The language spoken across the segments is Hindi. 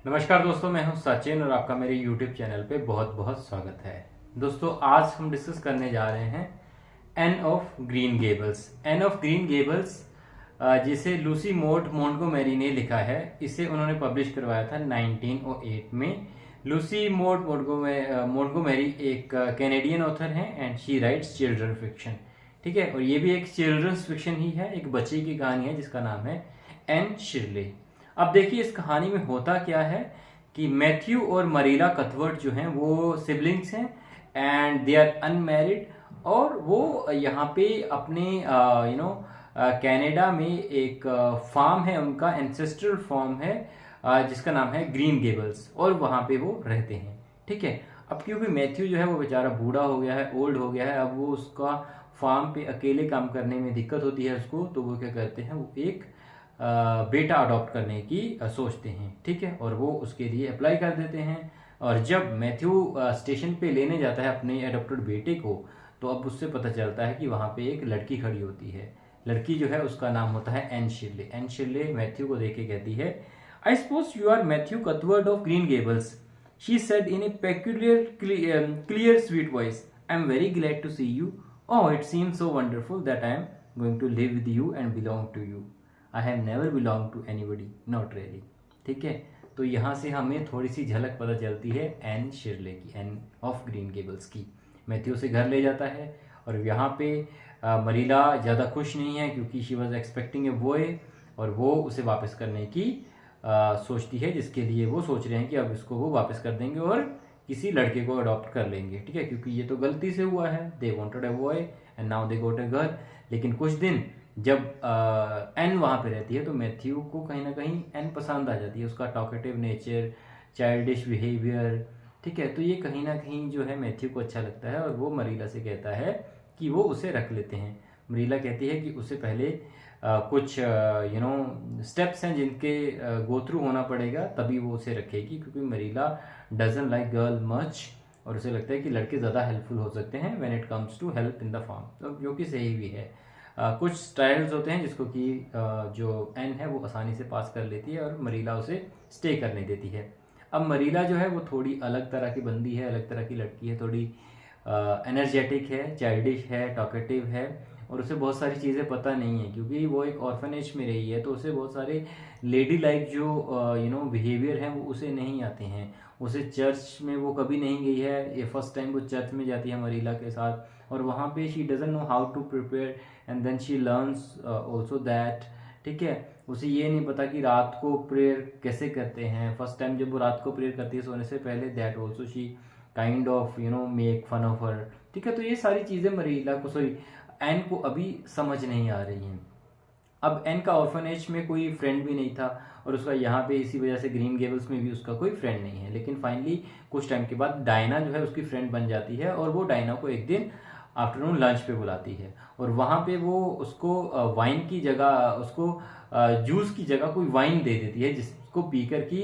नमस्कार दोस्तों, मैं हूं सचिन और आपका मेरे YouTube चैनल पे बहुत बहुत स्वागत है। दोस्तों, आज हम डिस्कस करने जा रहे हैं Anne of Green Gables. Anne of Green Gables जिसे लूसी मोट मोंटगोमेरी ने लिखा है, इसे उन्होंने पब्लिश करवाया था 1908 में। लूसी मोट मोंटगोमेरी एक कैनेडियन ऑथर हैं and she writes children fiction. ठीक है, और ये भी एक चिल्ड्रंस फिक्शन ही है, एक बच्चे की कहानी है जिसका नाम है एन शिरले। अब देखिए इस कहानी में होता क्या है कि मैथ्यू और मरीला कथवर्ट जो हैं वो सिबलिंग्स हैं एंड दे आर अनमैरिड, और वो यहाँ पे अपने कनाडा में एक फार्म है, उनका एंसेस्ट्रल फार्म है जिसका नाम है ग्रीन गेबल्स, और वहाँ पे वो रहते हैं। ठीक है, अब क्योंकि मैथ्यू जो है वो बेचारा बूढ़ा हो गया है, ओल्ड हो गया है, अब वो उसका फार्म पे अकेले काम करने में दिक्कत होती है उसको, तो वो क्या करते हैं, वो एक बेटा अडॉप्ट करने की सोचते हैं। ठीक है, और वो उसके लिए अप्लाई कर देते हैं। और जब मैथ्यू स्टेशन पे लेने जाता है अपने अडॉप्टेड बेटे को, तो अब उससे पता चलता है कि वहाँ पे एक लड़की खड़ी होती है। लड़की जो है उसका नाम होता है एन शिरले। एन शिरले मैथ्यू को देख के कहती है, I suppose you are Matthew Cuthbert of Green Gables, she said in a peculiar clear sweet voice, I am very glad to see you, oh it seems so wonderful that I am going to live with you and belong to you, I have never belong to anybody, not really. ठीक है, तो यहाँ से हमें थोड़ी सी झलक पता चलती है एन शिरले की, एन ऑफ ग्रीन गेबल्स की। मैथ्यू से घर ले जाता है, और यहाँ पे मरीला ज़्यादा खुश नहीं है क्योंकि she was expecting a boy, और वो उसे वापस करने की सोचती है, जिसके लिए वो सोच रहे हैं कि अब इसको वो वापस कर देंगे और किसी लड़के को अडॉप्ट कर लेंगे। ठीक है, क्योंकि ये तो गलती से हुआ है, they wanted a boy and now they got a girl. लेकिन कुछ दिन जब एन वहाँ पे रहती है तो मैथ्यू को कहीं ना कहीं एन पसंद आ जाती है, उसका टॉकेटिव नेचर, चाइल्डिश बिहेवियर। ठीक है, तो ये कहीं ना कहीं जो है मैथ्यू को अच्छा लगता है, और वो मरीला से कहता है कि वो उसे रख लेते हैं। मरीला कहती है कि उसे पहले कुछ स्टेप्स हैं जिनके गो थ्रू होना पड़ेगा, तभी वो उसे रखेगी, क्योंकि मरीला डजन लाइक गर्ल मच, और उसे लगता है कि लड़के ज़्यादा हेल्पफुल हो सकते हैं when it comes to help in the farm, तो जो कि सही भी है। कुछ स्टाइल्स होते हैं जिसको कि जो एन है वो आसानी से पास कर लेती है, और मरीला उसे स्टे करने देती है। अब मरीला जो है वो थोड़ी अलग तरह की बंदी है, अलग तरह की लड़की है, थोड़ी एनर्जेटिक है, चाइल्डिश है, टॉकेटिव है, और उसे बहुत सारी चीज़ें पता नहीं है क्योंकि वो एक ऑर्फनेज में रही है, तो उसे बहुत सारे लेडी लाइक जो बिहेवियर हैं वो उसे नहीं आते हैं। उसे चर्च में वो कभी नहीं गई है, ये फर्स्ट टाइम वो चर्च में जाती है मरीला के साथ, और वहाँ पे she doesn't know how to prepare and then she learns also that. ठीक है, उसे ये नहीं पता कि रात को प्रेयर कैसे करते हैं। फर्स्ट टाइम जब वो रात को प्रेयर करती है सोने से पहले, that also she kind of make fun of her. ठीक है, तो ये सारी चीज़ें मरीला को, सॉरी, एन को अभी समझ नहीं आ रही हैं। अब एन का ऑर्फनेज में कोई फ्रेंड भी नहीं था, और उसका यहाँ पे इसी वजह से ग्रीन गेबल्स में भी उसका कोई फ्रेंड नहीं है। लेकिन फाइनली कुछ टाइम के बाद डायना जो है उसकी फ्रेंड बन जाती है, और वो डायना को एक दिन आफ्टरनून लंच पे बुलाती है, और वहाँ पे वो उसको वाइन की जगह, उसको जूस की जगह कोई वाइन दे देती है, जिसको पीकर की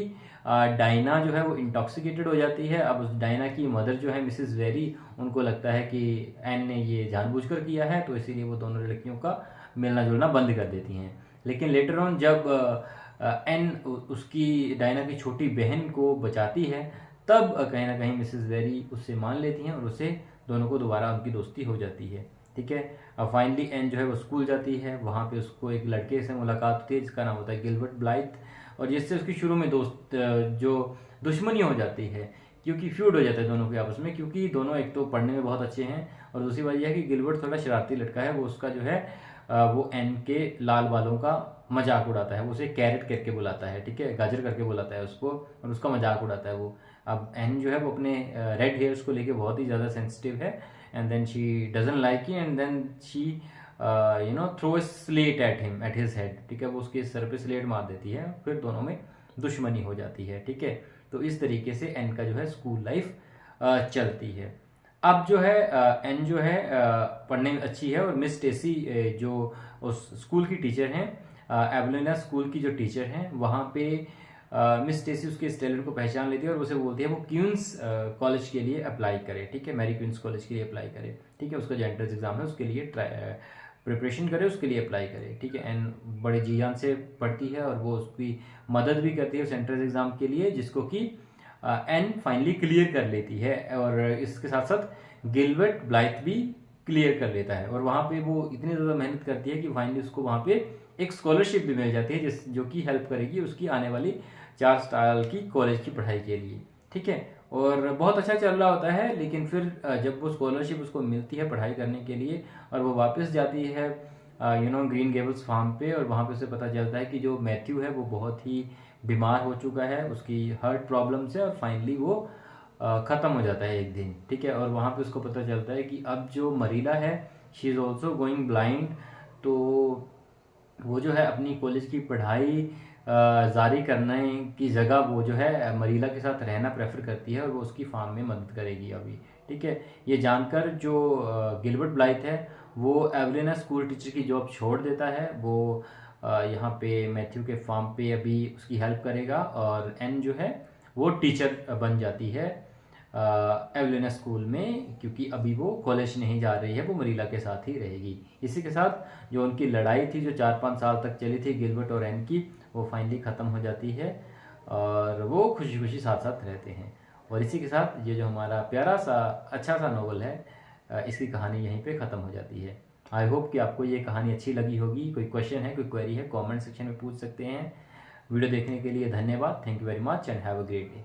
डायना जो है वो इंटॉक्सिकेटेड हो जाती है। अब उस डायना की मदर जो है मिसेस वेरी, उनको लगता है कि एन ने ये जानबूझकर किया है, तो इसीलिए वो दोनों लड़कियों का मिलना जुलना बंद कर देती हैं। लेकिन लेटर ऑन जब एन उसकी डायना की छोटी बहन को बचाती है, तब कहीं ना कहीं मिसेस वेरी उससे मान लेती हैं, और उसे दोनों को दोबारा उनकी दोस्ती हो जाती है। ठीक है, अब फाइनली एन जो है वो स्कूल जाती है, वहाँ पे उसको एक लड़के से मुलाकात होती है जिसका नाम होता है गिलबर्ट ब्लाइथ, और जिससे उसकी शुरू में दोस्त जो दुश्मनी हो जाती है, क्योंकि फ्यूड हो जाता है दोनों के आपस में, क्योंकि दोनों एक तो पढ़ने में बहुत अच्छे हैं, और दूसरी बात यह है कि गिलबर्ट थोड़ा शरारती लड़का है। वो उसका जो है वो एन के लाल बालों का मजाक उड़ाता है, वो उसे कैरेट करके बुलाता है, ठीक है, गाजर करके बुलाता है उसको, और उसका मजाक उड़ाता है वो। अब एन जो है वो अपने रेड हेयर्स को लेके बहुत ही ज़्यादा सेंसिटिव है, and then she doesn't like he, and then she throw slate at him at his head. ठीक है, वो उसके सर पे स्लेट मार देती है, फिर दोनों में दुश्मनी हो जाती है। ठीक है, तो इस तरीके से एन का जो है स्कूल लाइफ चलती है। अब जो है एन जो है पढ़ने में अच्छी है, और मिस टेसी जो उस स्कूल की टीचर हैं, एवलिना स्कूल की जो टीचर हैं, वहाँ पे मिस टेसी उसके इस टैलेंट को पहचान लेती है, और उसे बोलती है वो क्वींस कॉलेज के लिए अप्लाई करे। ठीक है, मैरी क्वींस कॉलेज के लिए अप्लाई करे। ठीक है, उसका जो एंट्रेंस एग्जाम है उसके लिए प्रिपरेशन करे उसके लिए अप्लाई करे, ठीक है। एन बड़े जी जान से पढ़ती है और वो उसकी मदद भी करती है सेंट्रल एग्ज़ाम के लिए, जिसको कि एन फाइनली क्लियर कर लेती है। और इसके साथ साथ गिलबर्ट ब्लाइथ भी क्लियर कर लेता है और वहाँ पे वो इतनी ज़्यादा मेहनत करती है कि फाइनली उसको वहाँ पे एक स्कॉलरशिप भी मिल जाती है, जिस जो कि हेल्प करेगी उसकी आने वाली 4 साल की कॉलेज की पढ़ाई के लिए, ठीक है। और बहुत अच्छा चल रहा होता है, लेकिन फिर जब वो स्कॉलरशिप उसको मिलती है पढ़ाई करने के लिए और वो वापस जाती है ग्रीन गेबल्स फार्म पे, और वहाँ पे उसे पता चलता है कि जो मैथ्यू है वो बहुत ही बीमार हो चुका है उसकी हार्ट प्रॉब्लम से, और फाइनली वो ख़त्म हो जाता है एक दिन, ठीक है। और वहाँ पे उसको पता चलता है कि अब जो मरीला है she is also going blind, तो वो जो है अपनी कॉलेज की पढ़ाई जारी करने की जगह वो जो है मरीला के साथ रहना प्रेफर करती है और वो उसकी फार्म में मदद करेगी अभी, ठीक है। ये जानकर जो गिलबर्ट ब्लाइथ है वो एवलिना स्कूल टीचर की जॉब छोड़ देता है, वो यहाँ पे मैथ्यू के फार्म पे अभी उसकी हेल्प करेगा, और एन जो है वो टीचर बन जाती है एवलिना स्कूल में, क्योंकि अभी वो कॉलेज नहीं जा रही है, वो मरीला के साथ ही रहेगी। इसी के साथ जो उनकी लड़ाई थी जो 4-5 साल तक चली थी गिलबर्ट और एन की, वो फाइनली ख़त्म हो जाती है और वो खुशी खुशी साथ साथ रहते हैं। और इसी के साथ ये जो हमारा प्यारा सा अच्छा सा नॉवल है इसकी कहानी यहीं पे ख़त्म हो जाती है। आई होप कि आपको ये कहानी अच्छी लगी होगी। कोई क्वेश्चन है, कोई क्वेरी है, कमेंट सेक्शन में पूछ सकते हैं। वीडियो देखने के लिए धन्यवाद। Thank you very much and have a great day.